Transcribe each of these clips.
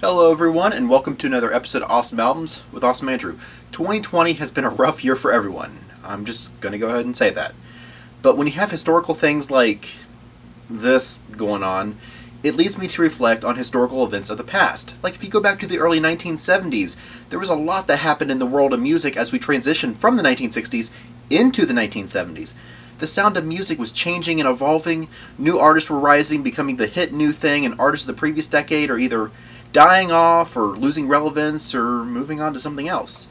Hello everyone, and welcome to another episode of Awesome Albums with Awesome Andrew. 2020 has been a rough year for everyone. I'm just going to go ahead and say that. But when you have historical things like this going on, it leads me to reflect on historical events of the past. Like if you go back to the early 1970s, there was a lot that happened in the world of music as we transitioned from the 1960s into the 1970s. The sound of music was changing and evolving, new artists were rising, becoming the hit new thing, and artists of the previous decade are either dying off or losing relevance or moving on to something else.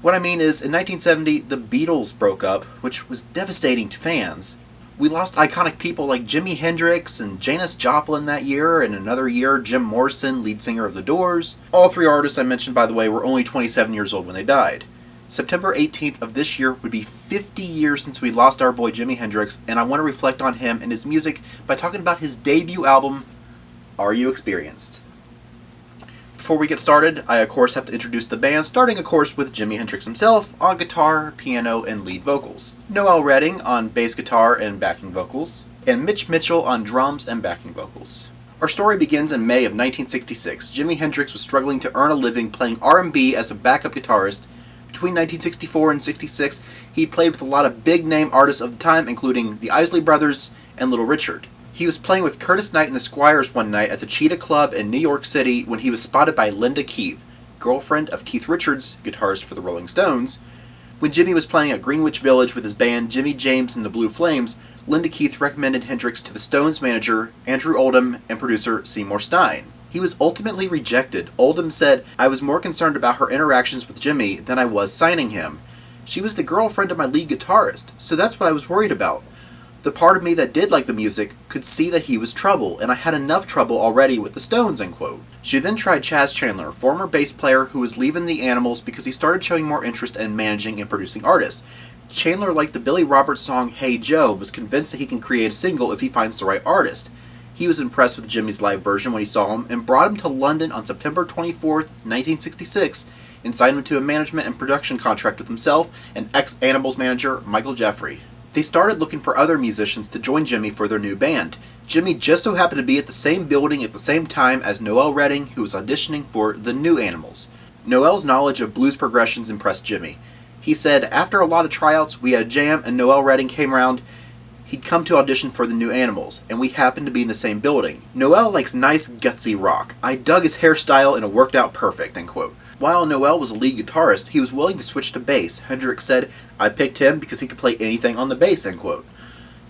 What I mean is, in 1970, the Beatles broke up, which was devastating to fans. We lost iconic people like Jimi Hendrix and Janis Joplin that year, and another year, Jim Morrison, lead singer of The Doors. All three artists I mentioned, by the way, were only 27 years old when they died. September 18th of this year would be 50 years since we lost our boy Jimi Hendrix, and I want to reflect on him and his music by talking about his debut album, Are You Experienced? Before we get started, I of course have to introduce the band, starting of course with Jimi Hendrix himself on guitar, piano, and lead vocals, Noel Redding on bass guitar and backing vocals, and Mitch Mitchell on drums and backing vocals. Our story begins in May of 1966. Jimi Hendrix was struggling to earn a living playing R&B as a backup guitarist. Between 1964 and 66, he played with a lot of big-name artists of the time, including the Isley Brothers and Little Richard. He was playing with Curtis Knight and the Squires one night at the Cheetah Club in New York City when he was spotted by Linda Keith, girlfriend of Keith Richards, guitarist for the Rolling Stones. When Jimmy was playing at Greenwich Village with his band Jimmy James and the Blue Flames, Linda Keith recommended Hendrix to the Stones manager Andrew Oldham and producer Seymour Stein. He was ultimately rejected. Oldham said, "I was more concerned about her interactions with Jimmy than I was signing him. She was the girlfriend of my lead guitarist, so that's what I was worried about. The part of me that did like the music could see that he was trouble, and I had enough trouble already with the Stones," end quote. She then tried Chas Chandler, former bass player who was leaving the Animals because he started showing more interest in managing and producing artists. Chandler liked the Billy Roberts song Hey Joe, was convinced that he can create a single if he finds the right artist. He was impressed with Jimmy's live version when he saw him and brought him to London on September 24th, 1966, and signed him to a management and production contract with himself and ex-Animals manager Michael Jeffrey. They started looking for other musicians to join Jimmy for their new band. Jimmy just so happened to be at the same building at the same time as Noel Redding, who was auditioning for the new Animals. Noel's knowledge of blues progressions impressed Jimmy. He said, "After a lot of tryouts, we had a jam and Noel Redding came around. He'd come to audition for the new Animals, and we happened to be in the same building. Noel likes nice, gutsy rock. I dug his hairstyle and it worked out perfect," end quote. While Noel was a lead guitarist, he was willing to switch to bass. Hendrix said, "I picked him because he could play anything on the bass," end quote.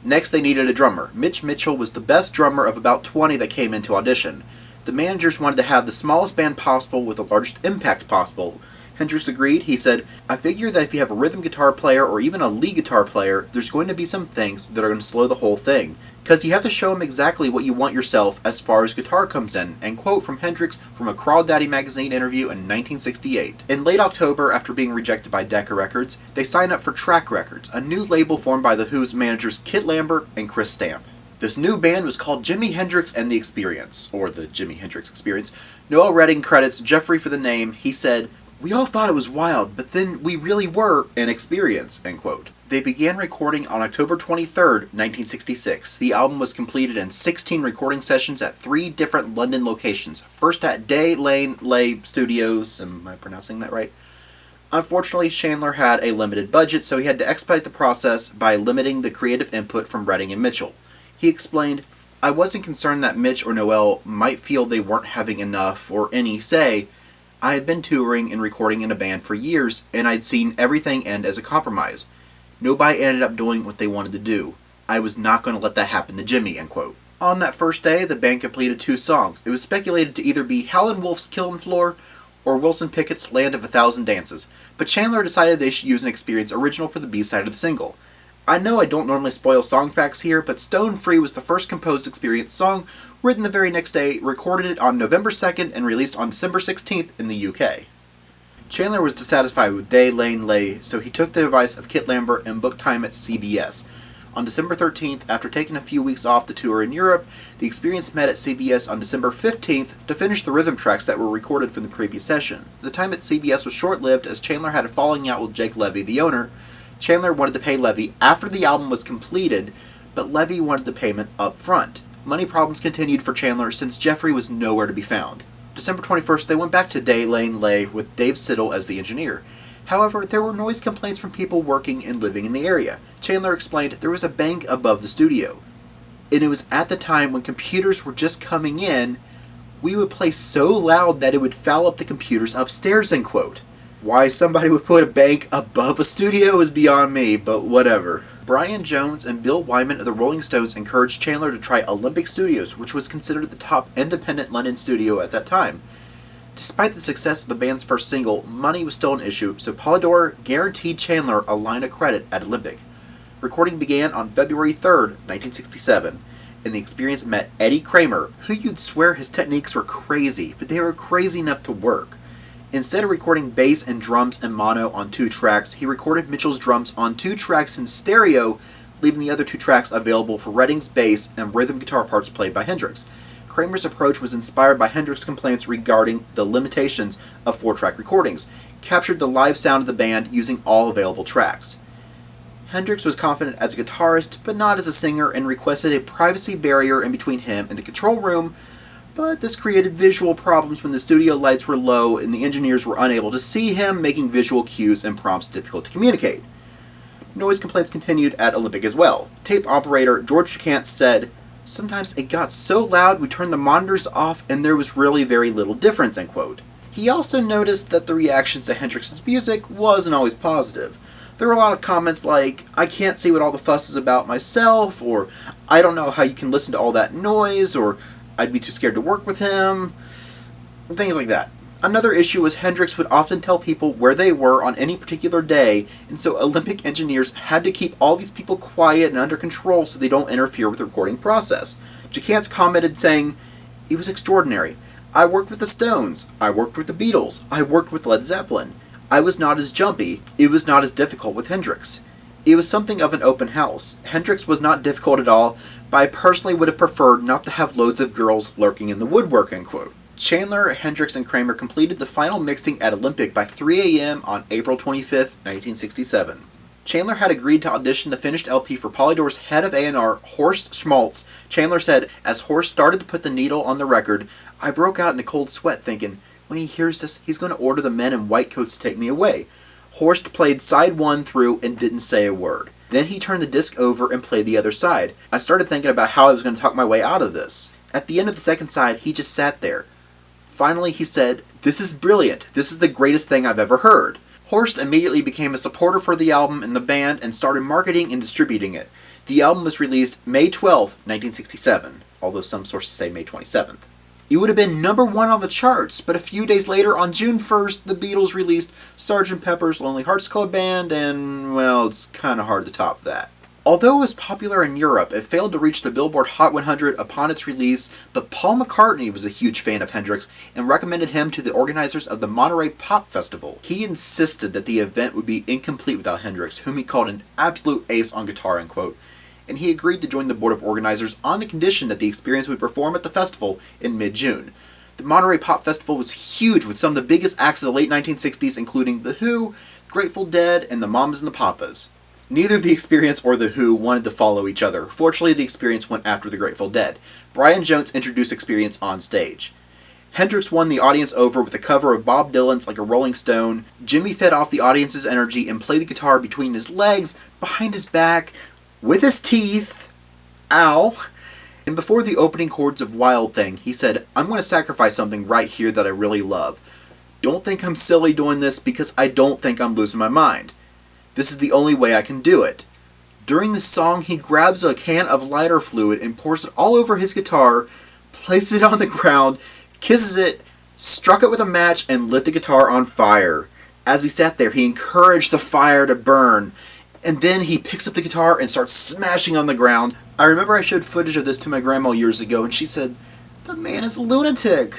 Next, they needed a drummer. Mitch Mitchell was the best drummer of about 20 that came into audition. The managers wanted to have the smallest band possible with the largest impact possible. Hendrix agreed. He said, "I figure that if you have a rhythm guitar player or even a lead guitar player, there's going to be some things that are going to slow the whole thing. Because you have to show them exactly what you want yourself as far as guitar comes in," end quote from Hendrix from a Crawdaddy magazine interview in 1968. In late October, after being rejected by Decca Records, they signed up for Track Records, a new label formed by The Who's managers Kit Lambert and Chris Stamp. This new band was called Jimi Hendrix and the Experience, or the Jimi Hendrix Experience. Noel Redding credits Jeffrey for the name. He said, "We all thought it was wild, but then we really were an experience," end quote. They began recording on October 23rd, 1966. The album was completed in 16 recording sessions at 3 different London locations. First at Day Lane Lay Studios, am I pronouncing that right? Unfortunately, Chandler had a limited budget, so he had to expedite the process by limiting the creative input from Redding and Mitchell. He explained, "I wasn't concerned that Mitch or Noel might feel they weren't having enough or any say. I had been touring and recording in a band for years, and I'd seen everything end as a compromise. Nobody ended up doing what they wanted to do. I was not going to let that happen to Jimmy," end quote. On that first day, the band completed 2 songs. It was speculated to either be Howlin' Wolf's Killin' Floor or Wilson Pickett's Land of a Thousand Dances, but Chandler decided they should use an Experience original for the B-side of the single. I know I don't normally spoil song facts here, but Stone Free was the first composed Experience song, written the very next day, recorded it on November 2nd, and released on December 16th in the UK. Chandler was dissatisfied with Day Lane Lay, so he took the advice of Kit Lambert and booked time at CBS. On December 13th, after taking a few weeks off the tour in Europe, the Experience met at CBS on December 15th to finish the rhythm tracks that were recorded from the previous session. The time at CBS was short-lived as Chandler had a falling out with Jake Levy, the owner. Chandler wanted to pay Levy after the album was completed, but Levy wanted the payment up front. Money problems continued for Chandler since Jeffrey was nowhere to be found. December 21st, they went back to Day Lane Lay with Dave Siddle as the engineer. However, there were noise complaints from people working and living in the area. Chandler explained there was a bank above the studio, and it was at the time when computers were just coming in. We would play so loud that it would foul up the computers upstairs, end quote. Why somebody would put a bank above a studio is beyond me, but whatever. Brian Jones and Bill Wyman of the Rolling Stones encouraged Chandler to try Olympic Studios, which was considered the top independent London studio at that time. Despite the success of the band's first single, money was still an issue, so Polydor guaranteed Chandler a line of credit at Olympic. Recording began on February 3rd, 1967, and the Experience met Eddie Kramer, who you'd swear his techniques were crazy, but they were crazy enough to work. Instead of recording bass and drums in mono on 2 tracks, he recorded Mitchell's drums on 2 tracks in stereo, leaving the other 2 tracks available for Redding's bass and rhythm guitar parts played by Hendrix. Kramer's approach was inspired by Hendrix's complaints regarding the limitations of 4-track recordings, captured the live sound of the band using all available tracks. Hendrix was confident as a guitarist, but not as a singer, and requested a privacy barrier in between him and the control room, but this created visual problems when the studio lights were low and the engineers were unable to see him, making visual cues and prompts difficult to communicate. Noise complaints continued at Olympic as well. Tape operator George Jacant said, "Sometimes it got so loud we turned the monitors off and there was really very little difference," end quote. He also noticed that the reactions to Hendrix's music wasn't always positive. There were a lot of comments like, "I can't see what all the fuss is about myself," or "I don't know how you can listen to all that noise," or "I'd be too scared to work with him," things like that. Another issue was Hendrix would often tell people where they were on any particular day, and so Olympic engineers had to keep all these people quiet and under control so they don't interfere with the recording process. Jacantz commented saying, "It was extraordinary. I worked with the Stones, I worked with the Beatles, I worked with Led Zeppelin. I was not as jumpy, it was not as difficult with Hendrix. It was something of an open house. Hendrix was not difficult at all, but I personally would have preferred not to have loads of girls lurking in the woodwork," end quote. Chandler, Hendrix, and Kramer completed the final mixing at Olympic by 3 a.m. on April 25, 1967. Chandler had agreed to audition the finished LP for Polydor's head of A&R, Horst Schmaltz. Chandler said, "As Horst started to put the needle on the record, I broke out in a cold sweat thinking, when he hears this, he's going to order the men in white coats to take me away." Horst played side 1 through and didn't say a word. Then he turned the disc over and played the other side. I started thinking about how I was going to talk my way out of this. At the end of the second side, he just sat there. Finally, he said, "This is brilliant. This is the greatest thing I've ever heard." Horst immediately became a supporter for the album and the band and started marketing and distributing it. The album was released May 12, 1967, although some sources say May 27th. It would have been #1 on the charts, but a few days later, on June 1st, the Beatles released Sgt. Pepper's Lonely Hearts Club Band, and, well, it's kind of hard to top that. Although it was popular in Europe, it failed to reach the Billboard Hot 100 upon its release, but Paul McCartney was a huge fan of Hendrix and recommended him to the organizers of the Monterey Pop Festival. He insisted that the event would be incomplete without Hendrix, whom he called an absolute ace on guitar, end quote, and he agreed to join the board of organizers on the condition that the Experience would perform at the festival in mid-June. The Monterey Pop Festival was huge, with some of the biggest acts of the late 1960s, including The Who, Grateful Dead, and the Mamas and the Papas. Neither the Experience or The Who wanted to follow each other. Fortunately, the Experience went after the Grateful Dead. Brian Jones introduced Experience on stage. Hendrix won the audience over with a cover of Bob Dylan's Like a Rolling Stone. Jimmy fed off the audience's energy and played the guitar between his legs, behind his back, with his teeth. Ow. And before the opening chords of Wild Thing, he said, "I'm going to sacrifice something right here that I really love. Don't think I'm silly doing this because I don't think I'm losing my mind. This is the only way I can do it." During the song, he grabs a can of lighter fluid and pours it all over his guitar, places it on the ground, kisses it, struck it with a match, and lit the guitar on fire. As he sat there, he encouraged the fire to burn, and then he picks up the guitar and starts smashing on the ground. I remember I showed footage of this to my grandma years ago, and she said, "The man is a lunatic."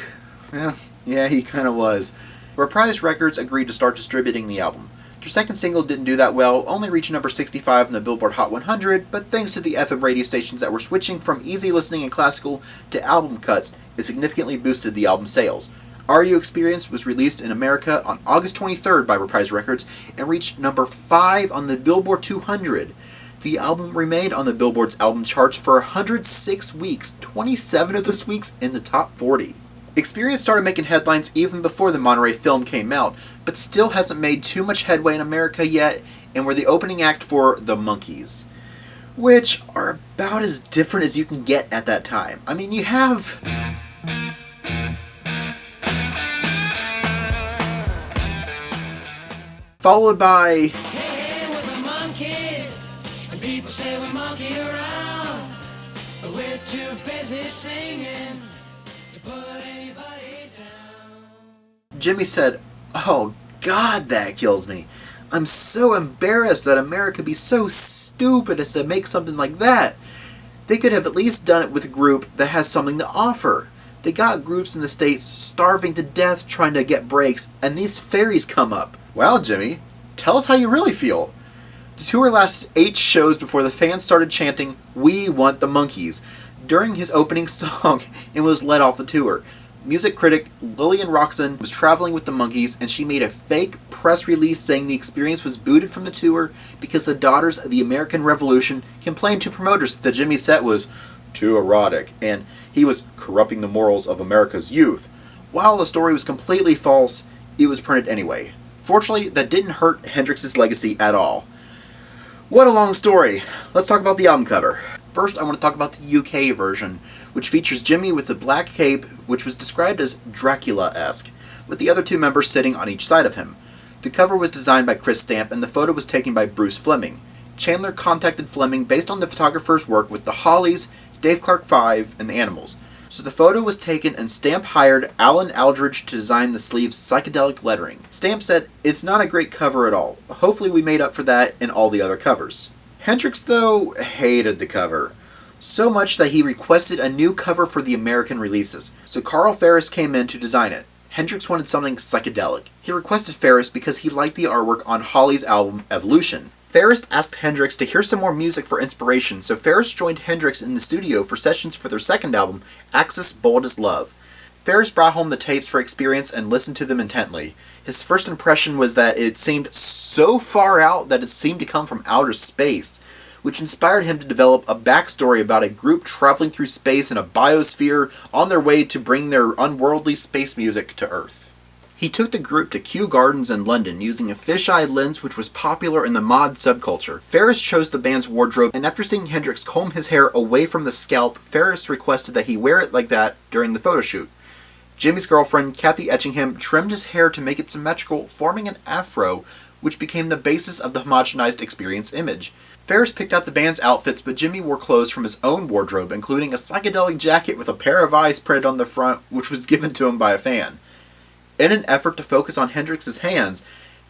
Yeah, he kind of was. Reprise Records agreed to start distributing the album. Their second single didn't do that well, only reaching number 65 in the Billboard Hot 100, but thanks to the FM radio stations that were switching from easy listening and classical to album cuts, it significantly boosted the album sales. Are You Experienced was released in America on August 23rd by Reprise Records and reached number 5 on the Billboard 200. The album remained on the Billboard's album charts for 106 weeks, 27 of those weeks in the top 40. Experience started making headlines even before the Monterey film came out, but still hasn't made too much headway in America yet, and were the opening act for the Monkees, which are about as different as you can get at that time. I mean, you have... followed by... Hey, we're the Monkees, and people say we monkey around, but we're too busy singing to put anybody down. Jimmy said, "Oh God, that kills me. I'm so embarrassed that America be so stupid as to make something like that. They could have at least done it with a group that has something to offer. They got groups in the States starving to death trying to get breaks, and these fairies come up." Well, Jimmy, tell us how you really feel. The tour lasted 8 shows before the fans started chanting, "We want the Monkees," during his opening song, and was let off the tour. Music critic Lillian Roxon was traveling with the Monkees, and she made a fake press release saying the Experience was booted from the tour because the Daughters of the American Revolution complained to promoters that Jimmy's set was too erotic, and he was corrupting the morals of America's youth. While the story was completely false, it was printed anyway. Fortunately, that didn't hurt Hendrix's legacy at all. What a long story. Let's talk about the album cover. First, I want to talk about the UK version, which features Jimmy with a black cape, which was described as Dracula-esque, with the other 2 members sitting on each side of him. The cover was designed by Chris Stamp, and the photo was taken by Bruce Fleming. Chandler contacted Fleming based on the photographer's work with the Hollies, Dave Clark 5, and the Animals. So the photo was taken, and Stamp hired Alan Aldridge to design the sleeve's psychedelic lettering. Stamp said, "It's not a great cover at all. Hopefully we made up for that in all the other covers." Hendrix, though, hated the cover. So much that he requested a new cover for the American releases. So Carl Ferris came in to design it. Hendrix wanted something psychedelic. He requested Ferris because he liked the artwork on Holly's album Evolution. Ferris asked Hendrix to hear some more music for inspiration, so Ferris joined Hendrix in the studio for sessions for their second album, Axis Bold as Love. Ferris brought home the tapes for Experience and listened to them intently. His first impression was that it seemed so far out that it seemed to come from outer space, which inspired him to develop a backstory about a group traveling through space in a biosphere on their way to bring their unworldly space music to Earth. He took the group to Kew Gardens in London using a fisheye lens which was popular in the mod subculture. Ferris chose the band's wardrobe, and after seeing Hendrix comb his hair away from the scalp, Ferris requested that he wear it like that during the photo shoot. Jimmy's girlfriend, Kathy Etchingham, trimmed his hair to make it symmetrical, forming an afro, which became the basis of the homogenized Experience image. Ferris picked out the band's outfits, but Jimmy wore clothes from his own wardrobe, including a psychedelic jacket with a pair of eyes printed on the front, which was given to him by a fan. In an effort to focus on Hendrix's hands,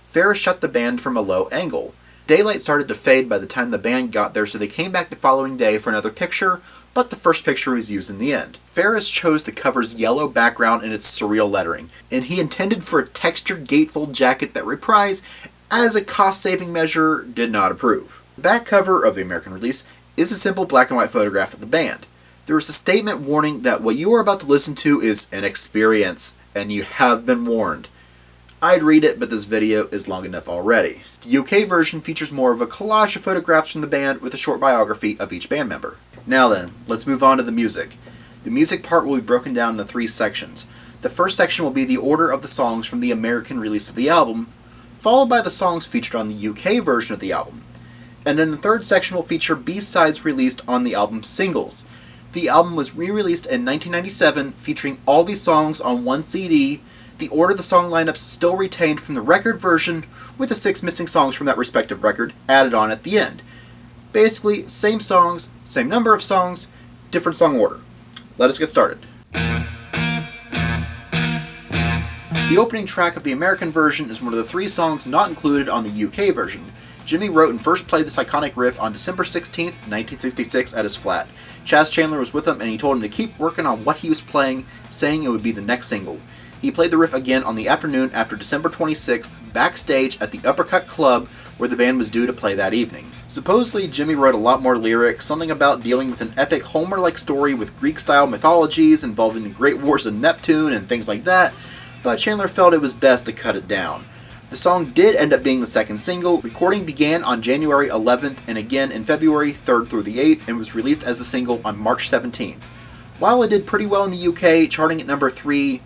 Ferris shot the band from a low angle. Daylight started to fade by the time the band got there, so they came back the following day for another picture, but the first picture was used in the end. Ferris chose the cover's yellow background and its surreal lettering, and he intended for a textured gatefold jacket that Reprise, as a cost-saving measure, did not approve. The back cover of the American release is a simple black and white photograph of the band. There is a statement warning that what you are about to listen to is an experience, and you have been warned. I'd read it, but this video is long enough already. The UK version features more of a collage of photographs from the band with a short biography of each band member. Now then, let's move on to the music. The music part will be broken down into 3 sections. The first section will be the order of the songs from the American release of the album, followed by the songs featured on the UK version of the album. And then the third section will feature B-sides released on the album's singles. The album was re-released in 1997, featuring all these songs on one CD. The order of the song lineups still retained from the record version, with the 6 missing songs from that respective record added on at the end. Basically, same songs, same number of songs, different song order. Let us get started. The opening track of the American version is one of the 3 songs not included on the UK version. Jimmy wrote and first played this iconic riff on December 16, 1966 at his flat. Chaz Chandler was with him, and he told him to keep working on what he was playing, saying it would be the next single. He played the riff again on the afternoon after December 26th, backstage at the Uppercut Club, where the band was due to play that evening. Supposedly, Jimmy wrote a lot more lyrics, something about dealing with an epic Homer-like story with Greek-style mythologies involving the Great Wars of Neptune and things like that, but Chandler felt it was best to cut it down. The song did end up being the second single. Recording began on January 11th and again in February 3rd through the 8th, and was released as the single on March 17th. While it did pretty well in the UK, charting at number 3,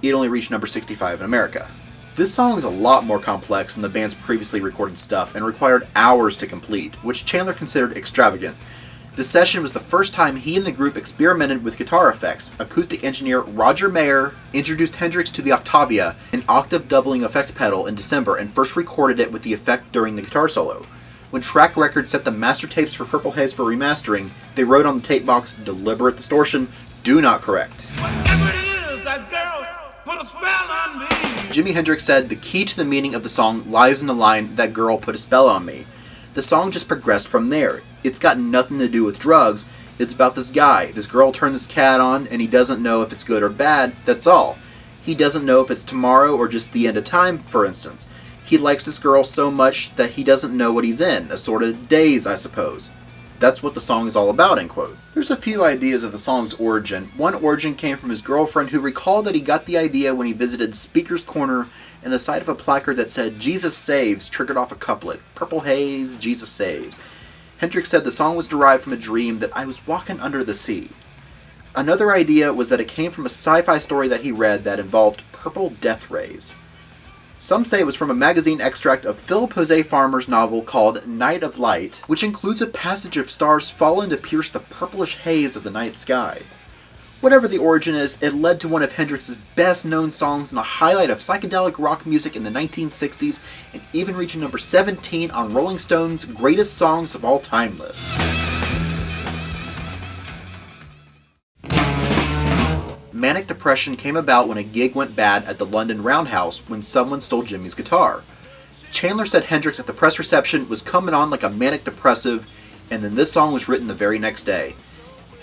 it only reached number 65 in America. This song is a lot more complex than the band's previously recorded stuff and required hours to complete, which Chandler considered extravagant. The session was the first time he and the group experimented with guitar effects. Acoustic engineer Roger Mayer introduced Hendrix to the Octavia, an octave doubling effect pedal, in December and first recorded it with the effect during the guitar solo. When Track Records set the master tapes for Purple Haze for remastering, they wrote on the tape box, "Deliberate distortion, do not correct." Whatever it is, that girl put a spell on me. Jimi Hendrix said the key to the meaning of the song lies in the line, "That girl put a spell on me." The song just progressed from there. It's got nothing to do with drugs. It's about this guy. This girl turned this cat on, and he doesn't know if it's good or bad. That's all. He doesn't know if it's tomorrow or just the end of time, for instance. He likes this girl so much that he doesn't know what he's in. A sort of daze, I suppose. That's what the song is all about, end quote. There's a few ideas of the song's origin. One origin came from his girlfriend, who recalled that he got the idea when he visited Speaker's Corner, and the sight of a placard that said, "Jesus Saves," triggered off a couplet. Purple Haze, Jesus Saves. Hendrix said the song was derived from a dream that I was walking under the sea. Another idea was that it came from a sci-fi story that he read that involved purple death rays. Some say it was from a magazine extract of Philip Jose Farmer's novel called Night of Light, which includes a passage of stars falling to pierce the purplish haze of the night sky. Whatever the origin is, it led to one of Hendrix's best-known songs and a highlight of psychedelic rock music in the 1960s, and even reaching number 17 on Rolling Stone's Greatest Songs of All Time list. Manic depression came about when a gig went bad at the London Roundhouse when someone stole Jimmy's guitar. Chandler said Hendrix at the press reception was coming on like a manic depressive, and then this song was written the very next day.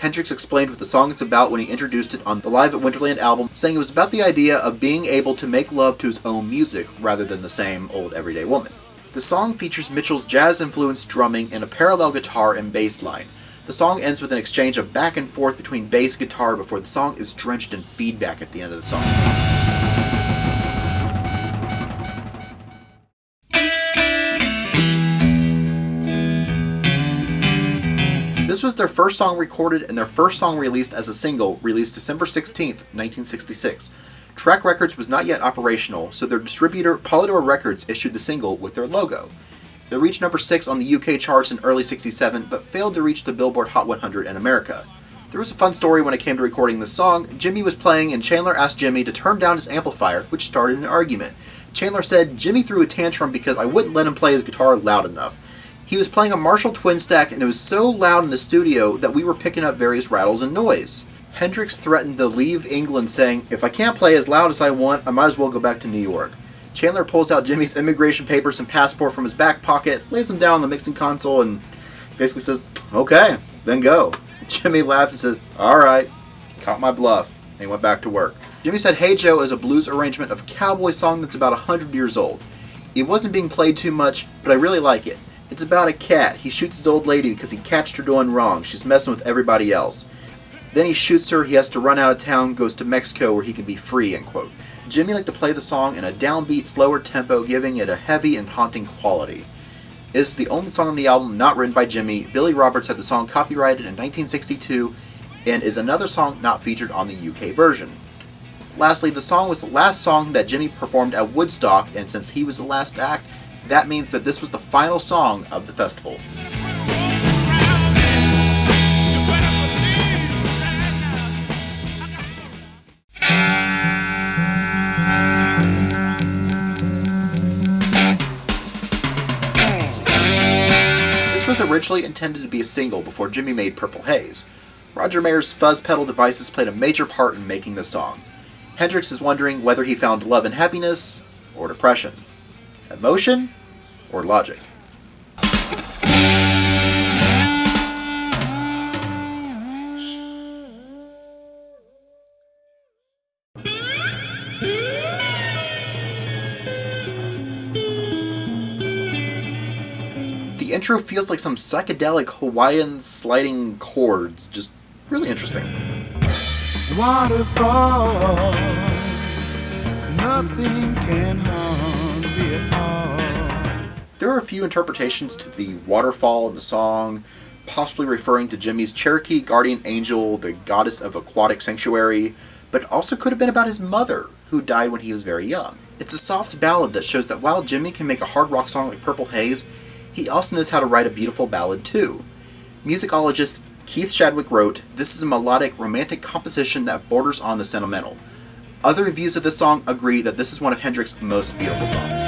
Hendrix explained what the song is about when he introduced it on the Live at Winterland album, saying it was about the idea of being able to make love to his own music, rather than the same old everyday woman. The song features Mitchell's jazz-influenced drumming and a parallel guitar and bass line. The song ends with an exchange of back and forth between bass and guitar before the song is drenched in feedback at the end of the song. This was their first song recorded and their first song released as a single, released December 16th, 1966. Track Records was not yet operational, so their distributor, Polydor Records, issued the single with their logo. It reached number 6 on the UK charts in early '67, but failed to reach the Billboard Hot 100 in America. There was a fun story when it came to recording this song. Jimmy was playing, and Chandler asked Jimmy to turn down his amplifier, which started an argument. Chandler said, "Jimmy threw a tantrum because I wouldn't let him play his guitar loud enough. He was playing a Marshall Twin Stack, and it was so loud in the studio that we were picking up various rattles and noise." Hendrix threatened to leave England, saying, "If I can't play as loud as I want, I might as well go back to New York." Chandler pulls out Jimmy's immigration papers and passport from his back pocket, lays them down on the mixing console, and basically says, "Okay, then go." Jimmy laughed and said, "Alright," caught my bluff, and he went back to work. Jimmy said Hey Joe is a blues arrangement of a cowboy song that's about 100 years old. It wasn't being played too much, but I really like it. It's about a cat. He shoots his old lady because he catched her doing wrong. She's messing with everybody else. Then he shoots her, he has to run out of town, goes to Mexico where he can be free, end quote. Jimmy liked to play the song in a downbeat, slower tempo, giving it a heavy and haunting quality. It is the only song on the album not written by Jimmy. Billy Roberts had the song copyrighted in 1962, and is another song not featured on the UK version. Lastly, the song was the last song that Jimmy performed at Woodstock, and since he was the last act, that means that this was the final song of the festival. This was originally intended to be a single before Jimmy made Purple Haze. Roger Mayer's fuzz pedal devices played a major part in making the song. Hendrix is wondering whether he found love and happiness, or depression, emotion, or logic. The intro feels like some psychedelic Hawaiian sliding chords, just really interesting. Waterfall, nothing can harm it all. There are a few interpretations to the waterfall in the song. possibly referring to Jimi's Cherokee guardian angel, the goddess of aquatic sanctuary, but it also could have been about his mother, who died when he was very young. It's a soft ballad that shows that while Jimi can make a hard rock song like Purple Haze, he also knows how to write a beautiful ballad too. Musicologist Keith Chadwick wrote, "This is a melodic, romantic composition that borders on the sentimental." Other reviews of this song agree that this is one of Hendrix's most beautiful songs.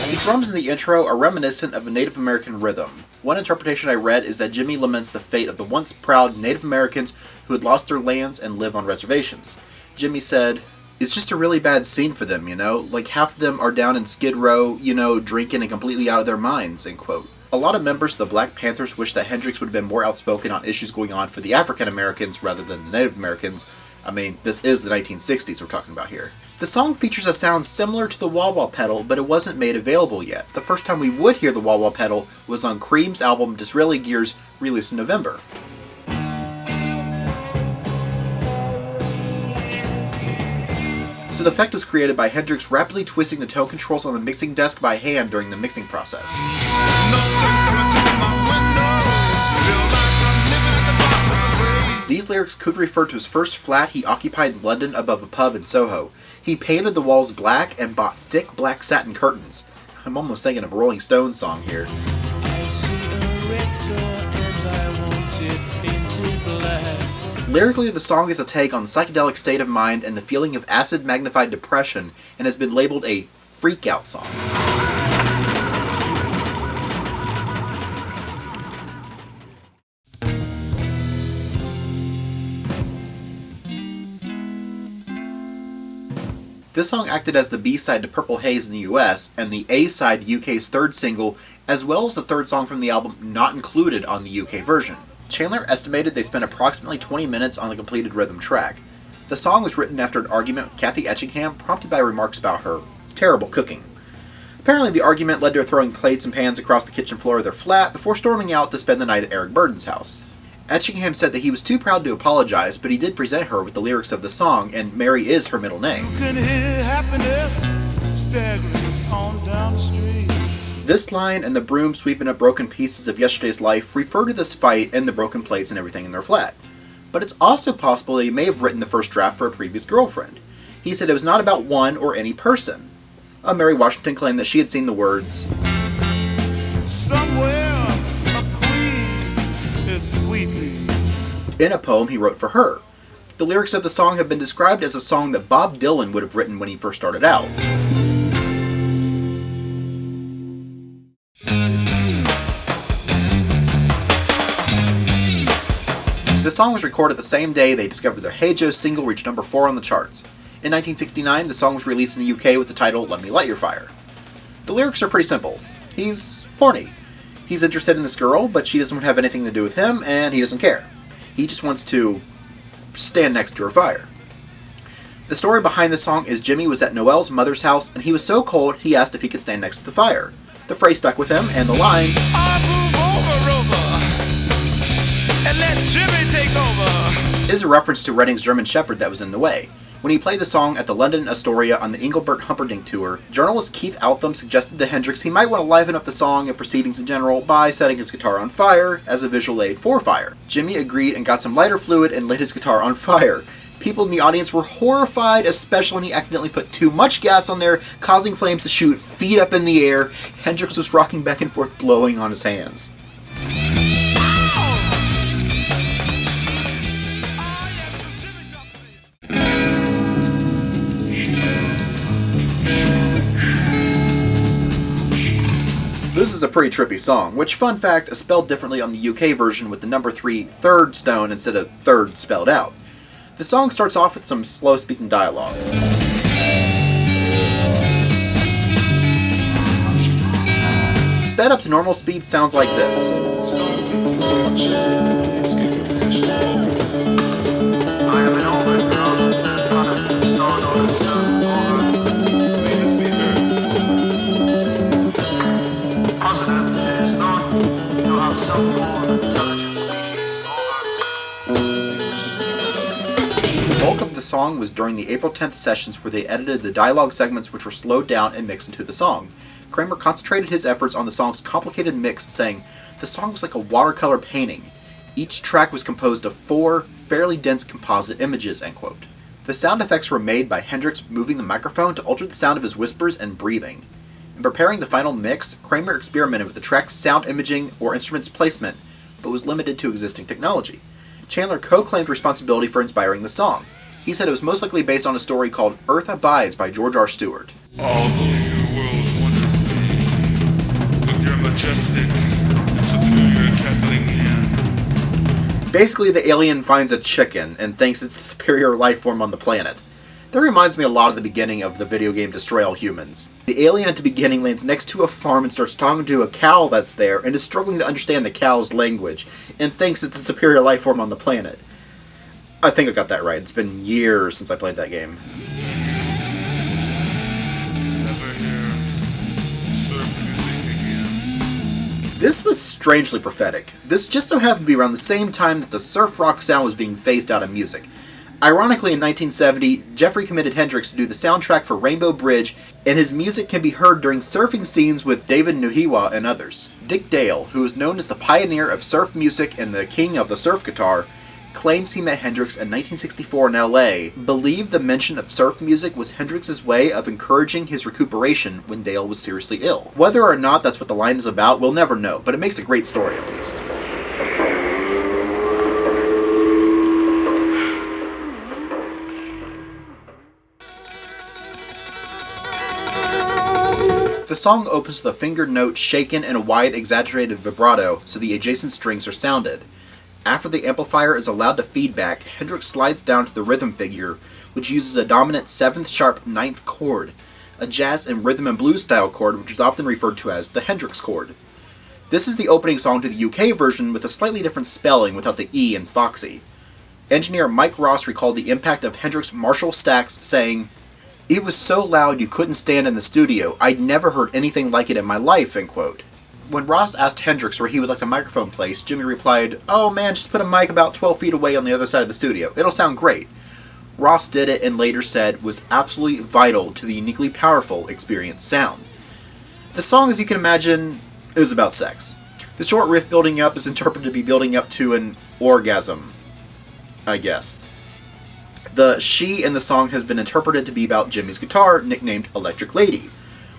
The drums in the intro are reminiscent of a Native American rhythm. One interpretation I read is that Jimi laments the fate of the once proud Native Americans who had lost their lands and live on reservations. Jimi said, "It's just a really bad scene for them, like half of them are down in Skid Row, drinking and completely out of their minds," end quote. A lot of members of the Black Panthers wish that Hendrix would have been more outspoken on issues going on for the African Americans rather than the Native Americans. I mean, this is the 1960s we're talking about here. The song features a sound similar to the wah-wah pedal, but it wasn't made available yet. The first time we would hear the wah-wah pedal was on Cream's album Disraeli Gears, released in November. So the effect was created by Hendrix rapidly twisting the tone controls on the mixing desk by hand during the mixing process. These lyrics could refer to his first flat he occupied in London above a pub in Soho. He painted the walls black and bought thick black satin curtains. I'm almost thinking of a Rolling Stones song here. I see a red door and I want it painted black. Lyrically, the song is a take on the psychedelic state of mind and the feeling of acid-magnified depression, and has been labeled a freak-out song. This song acted as the B-side to Purple Haze in the US, and the A-side to UK's third single, as well as the third song from the album not included on the UK version. Chandler estimated they spent approximately 20 minutes on the completed rhythm track. The song was written after an argument with Kathy Etchingham, prompted by remarks about her terrible cooking. Apparently the argument led to her throwing plates and pans across the kitchen floor of their flat before storming out to spend the night at Eric Burdon's house. Etchingham said that he was too proud to apologize, but he did present her with the lyrics of the song, and Mary is her middle name. You can hear happiness staggering on down the street. This line and the broom sweeping up broken pieces of yesterday's life refer to this fight and the broken plates and everything in their flat. But it's also possible that he may have written the first draft for a previous girlfriend. He said it was not about one or any person. Mary Washington claimed that she had seen the words, "Somewhere a queen is weeping," in a poem he wrote for her. The lyrics of the song have been described as a song that Bob Dylan would have written when he first started out. The song was recorded the same day they discovered their Hey Joe single reached number 4 on the charts. In 1969, the song was released in the UK with the title Let Me Light Your Fire. The lyrics are pretty simple. He's horny. He's interested in this girl, but she doesn't have anything to do with him, and he doesn't care. He just wants to stand next to her fire. The story behind the song is Jimi was at Noel's mother's house, and he was so cold he asked if he could stand next to the fire. The phrase stuck with him, and the line, "I move over, and let Jimmy take over," is a reference to Redding's German Shepherd that was in the way. When he played the song at the London Astoria on the Engelbert Humperdinck tour, journalist Keith Altham suggested to Hendrix he might want to liven up the song and proceedings in general by setting his guitar on fire as a visual aid for fire. Jimi agreed and got some lighter fluid and lit his guitar on fire. People in the audience were horrified, especially when he accidentally put too much gas on there, causing flames to shoot feet up in the air. Hendrix was rocking back and forth, blowing on his hands. This is a pretty trippy song, which, fun fact, is spelled differently on the UK version with the number 3 third stone instead of third spelled out. The song starts off with some slow-speaking dialogue. Sped up to normal speed sounds like this. during the April 10th sessions where they edited the dialogue segments which were slowed down and mixed into the song. Kramer concentrated his efforts on the song's complicated mix, saying, "The song was like a watercolor painting. Each track was composed of 4 fairly dense composite images," end quote. The sound effects were made by Hendrix moving the microphone to alter the sound of his whispers and breathing. In preparing the final mix, Kramer experimented with the track's sound imaging or instruments placement, but was limited to existing technology. Chandler co-claimed responsibility for inspiring the song. He said it was most likely based on a story called Earth Abides by George R. Stewart. All the world wonders me with your majestic, superior cackling hand. Basically, the alien finds a chicken and thinks it's the superior life form on the planet. That reminds me a lot of the beginning of the video game Destroy All Humans. The alien at the beginning lands next to a farm and starts talking to a cow that's there and is struggling to understand the cow's language and thinks it's a superior life form on the planet. I think I got that right. It's been years since I played that game. Never hear surf music again. This was strangely prophetic. This just so happened to be around the same time that the surf rock sound was being phased out of music. Ironically, in 1970, Jeffrey committed Hendrix to do the soundtrack for Rainbow Bridge, and his music can be heard during surfing scenes with David Nuhiwa and others. Dick Dale, who is known as the pioneer of surf music and the king of the surf guitar, claims he met Hendrix in 1964 in LA, believed the mention of surf music was Hendrix's way of encouraging his recuperation when Dale was seriously ill. Whether or not that's what the line is about, we'll never know, but it makes a great story at least. The song opens with a fingered note shaken in a wide, exaggerated vibrato so the adjacent strings are sounded. After the amplifier is allowed to feedback, Hendrix slides down to the rhythm figure, which uses a dominant 7th sharp 9th chord, a jazz and rhythm and blues style chord which is often referred to as the Hendrix chord. This is the opening song to the UK version with a slightly different spelling without the E in Foxy. Engineer Mike Ross recalled the impact of Hendrix Marshall stacks, saying, "It was so loud you couldn't stand in the studio. I'd never heard anything like it in my life," end quote. When Ross asked Hendrix where he would like the microphone placed, Jimmy replied, "Oh man, just put a mic about 12 feet away on the other side of the studio. It'll sound great." Ross did it and later said was absolutely vital to the uniquely powerful experienced sound. The song, as you can imagine, is about sex. The short riff building up is interpreted to be building up to an orgasm, I guess. The she in the song has been interpreted to be about Jimmy's guitar, nicknamed Electric Lady,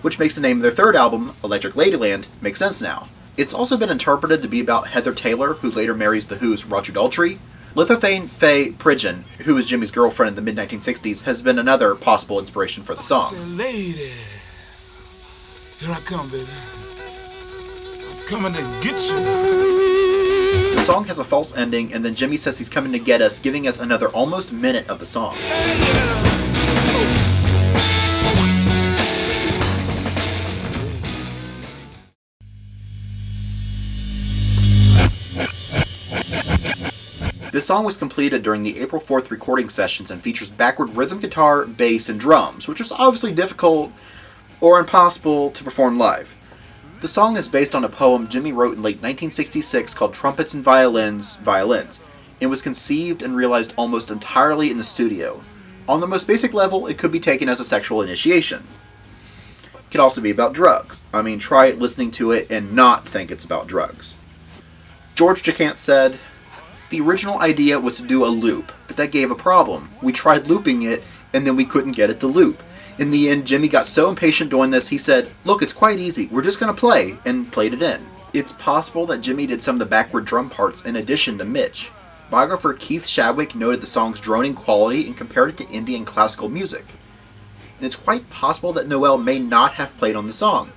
which makes the name of their third album, Electric Ladyland, make sense now. It's also been interpreted to be about Heather Taylor, who later marries The Who's Roger Daltrey. Lithophane Faye Pridgeon, who was Jimmy's girlfriend in the mid-1960s, has been another possible inspiration for the song. I said, lady, here I come, baby. I'm coming to get you. The song has a false ending, and then Jimmy says he's coming to get us, giving us another almost minute of the song. This song was completed during the April 4th recording sessions and features backward rhythm guitar, bass, and drums, which was obviously difficult or impossible to perform live. The song is based on a poem Jimmy wrote in late 1966 called Trumpets and Violins, and was conceived and realized almost entirely in the studio. On the most basic level, it could be taken as a sexual initiation. It could also be about drugs. I mean, try listening to it and not think it's about drugs. George Jacant said, "The original idea was to do a loop, but that gave a problem. We tried looping it, and then we couldn't get it to loop. In the end, Jimmy got so impatient doing this, he said, 'Look, it's quite easy. We're just going to play,' and played it in." It's possible that Jimmy did some of the backward drum parts in addition to Mitch. Biographer Keith Shadwick noted the song's droning quality and compared it to Indian classical music. And it's quite possible that Noel may not have played on the song.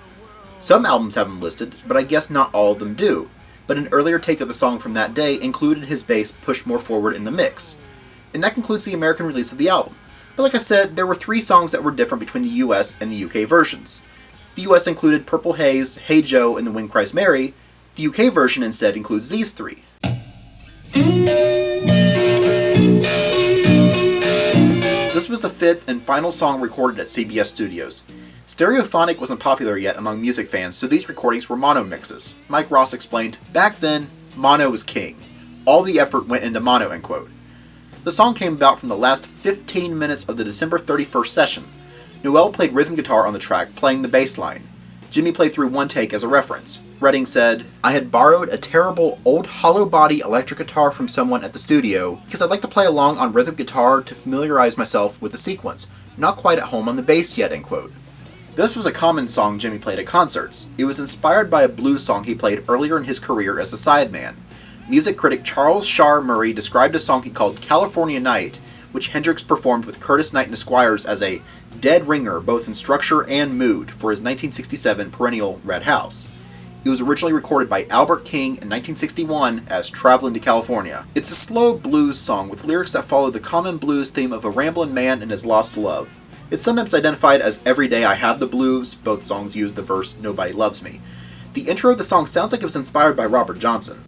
Some albums have him listed, but I guess not all of them do. But an earlier take of the song from that day included his bass pushed more forward in the mix. And that concludes the American release of the album. But like I said, there were 3 songs that were different between the US and the UK versions. The US included Purple Haze, Hey Joe, and The Wind Cries Mary. The UK version instead includes these 3. This was the 5th and final song recorded at CBS Studios. Stereophonic wasn't popular yet among music fans, so these recordings were mono mixes. Mike Ross explained, "Back then, mono was king. All the effort went into mono," end quote. The song came about from the last 15 minutes of the December 31st session. Noel played rhythm guitar on the track, playing the bass line. Jimmy played through one take as a reference. Redding said, "I had borrowed a terrible old hollow body electric guitar from someone at the studio because I'd like to play along on rhythm guitar to familiarize myself with the sequence. Not quite at home on the bass yet," end quote. This was a common song Jimmy played at concerts. It was inspired by a blues song he played earlier in his career as a sideman. Music critic Charles Shaar Murray described a song he called California Night, which Hendrix performed with Curtis Knight and the Squires as a dead ringer both in structure and mood for his 1967 perennial Red House. It was originally recorded by Albert King in 1961 as Travelin' to California. It's a slow blues song with lyrics that follow the common blues theme of a ramblin' man and his lost love. It's sometimes identified as Every Day I Have the Blues. Both songs use the verse Nobody Loves Me. The intro of the song sounds like it was inspired by Robert Johnson.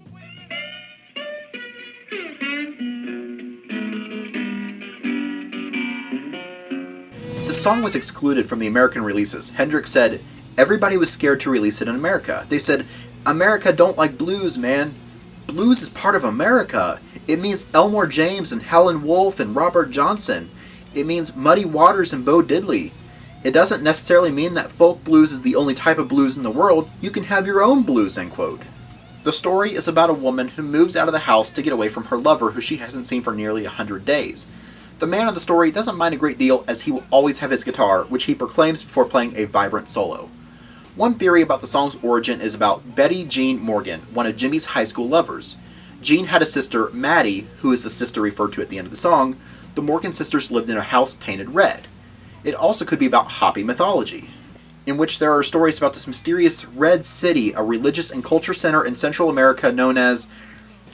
The song was excluded from the American releases. Hendrix said, "Everybody was scared to release it in America. They said, 'America don't like blues, man. Blues is part of America. It means Elmore James and Howlin' Wolf and Robert Johnson. It means Muddy Waters and Bo Diddley. It doesn't necessarily mean that folk blues is the only type of blues in the world. You can have your own blues," end quote. The story is about a woman who moves out of the house to get away from her lover who she hasn't seen for nearly 100 days. The man of the story doesn't mind a great deal as he will always have his guitar, which he proclaims before playing a vibrant solo. One theory about the song's origin is about Betty Jean Morgan, one of Jimmy's high school lovers. Jean had a sister, Maddie, who is the sister referred to at the end of the song. The Morgan sisters lived in a house painted red. It also could be about Hopi mythology, in which there are stories about this mysterious Red City, a religious and culture center in Central America known as,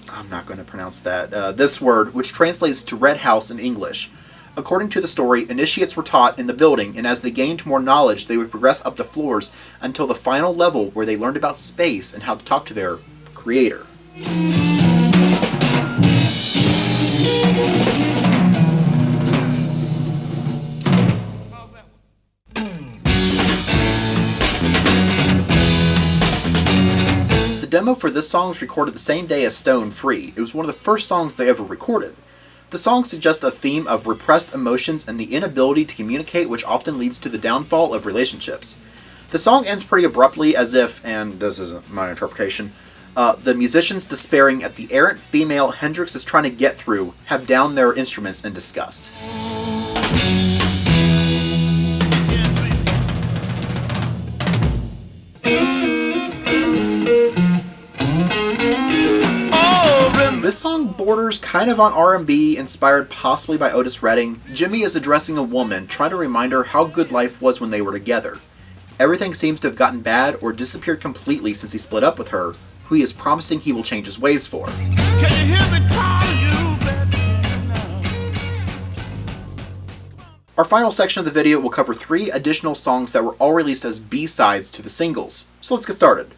I'm not going to pronounce that, this word, which translates to Red House in English. According to the story, initiates were taught in the building, and as they gained more knowledge, they would progress up the floors until the final level where they learned about space and how to talk to their creator. The demo for this song was recorded the same day as Stone Free. It was one of the first songs they ever recorded. The song suggests a theme of repressed emotions and the inability to communicate, which often leads to the downfall of relationships. The song ends pretty abruptly as if, and this isn't my interpretation, the musicians despairing at the errant female Hendrix is trying to get through have downed their instruments in disgust. This song borders kind of on R&B, inspired possibly by Otis Redding. Jimmy is addressing a woman, trying to remind her how good life was when they were together. Everything seems to have gotten bad or disappeared completely since he split up with her, who he is promising he will change his ways for. Can you hear me calling you back now? Our final section of the video will cover 3 additional songs that were all released as B-sides to the singles. So let's get started.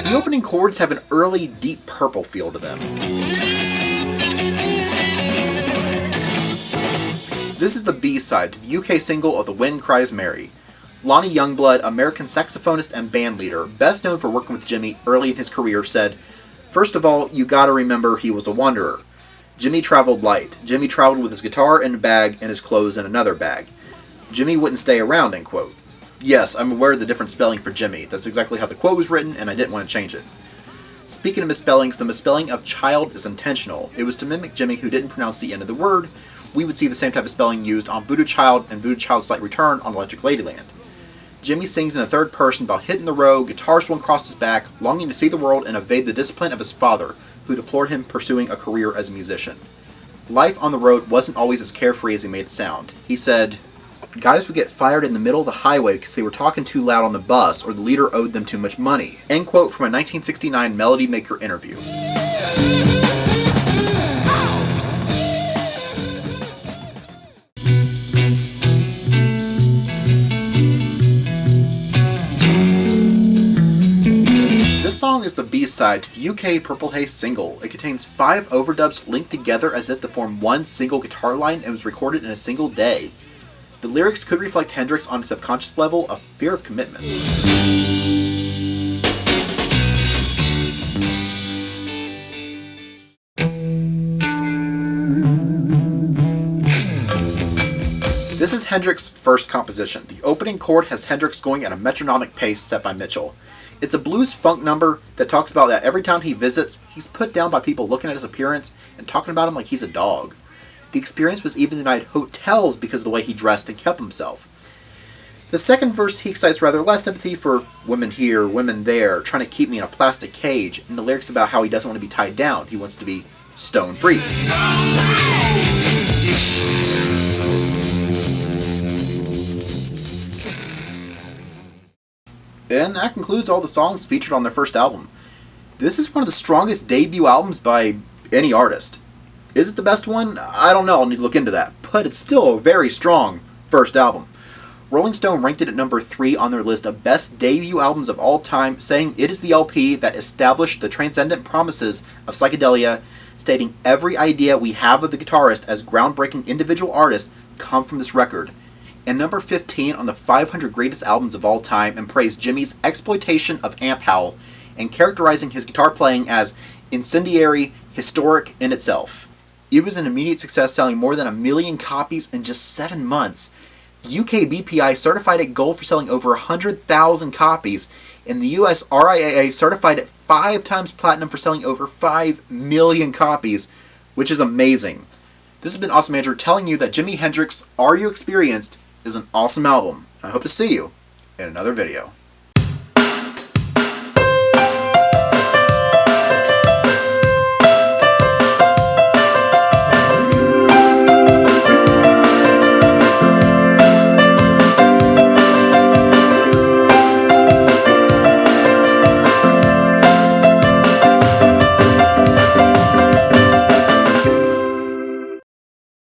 The opening chords have an early Deep Purple feel to them. This is the B-side to the UK single of The Wind Cries Mary. Lonnie Youngblood, American saxophonist and bandleader, best known for working with Jimmy early in his career, said, "First of all, you gotta remember he was a wanderer. Jimmy traveled light. Jimmy traveled with his guitar in a bag and his clothes in another bag. Jimmy wouldn't stay around," end quote. Yes, I'm aware of the different spelling for Jimmy. That's exactly how the quote was written, and I didn't want to change it. Speaking of misspellings, the misspelling of child is intentional. It was to mimic Jimmy, who didn't pronounce the end of the word. We would see the same type of spelling used on Voodoo Child and Voodoo Child's Slight Return on Electric Ladyland. Jimmy sings in a third person about hitting the road, guitar swung across his back, longing to see the world and evade the discipline of his father, who deplored him pursuing a career as a musician. Life on the road wasn't always as carefree as he made it sound. He said, "Guys would get fired in the middle of the highway because they were talking too loud on the bus or the leader owed them too much money." End quote from a 1969 Melody Maker interview. This song is the B-side to the UK Purple Haze single. It contains 5 overdubs linked together as if to form one single guitar line and was recorded in a single day. The lyrics could reflect Hendrix on a subconscious level of fear of commitment. This is Hendrix's first composition. The opening chord has Hendrix going at a metronomic pace set by Mitchell. It's a blues funk number that talks about that every town he visits, he's put down by people looking at his appearance and talking about him like he's a dog. The experience was even denied hotels because of the way he dressed and kept himself. The second verse, he excites rather less sympathy for women here, women there, trying to keep me in a plastic cage, and the lyrics about how he doesn't want to be tied down, he wants to be stone free. And that concludes all the songs featured on their first album. This is one of the strongest debut albums by any artist. Is it the best one? I don't know, I'll need to look into that. But it's still a very strong first album. Rolling Stone ranked it at number 3 on their list of best debut albums of all time, saying it is the LP that established the transcendent promises of psychedelia, stating every idea we have of the guitarist as groundbreaking individual artist come from this record. And number 15 on the 500 greatest albums of all time, and praised Jimi's exploitation of amp howl and characterizing his guitar playing as incendiary, historic in itself. It was an immediate success, selling more than 1 million copies in just 7 months. The UK BPI certified it gold for selling over 100,000 copies, and the US RIAA certified it 5 times platinum for selling over 5 million copies, which is amazing. This has been Awesome Andrew telling you that Jimi Hendrix Are You Experienced is an awesome album. I hope to see you in another video.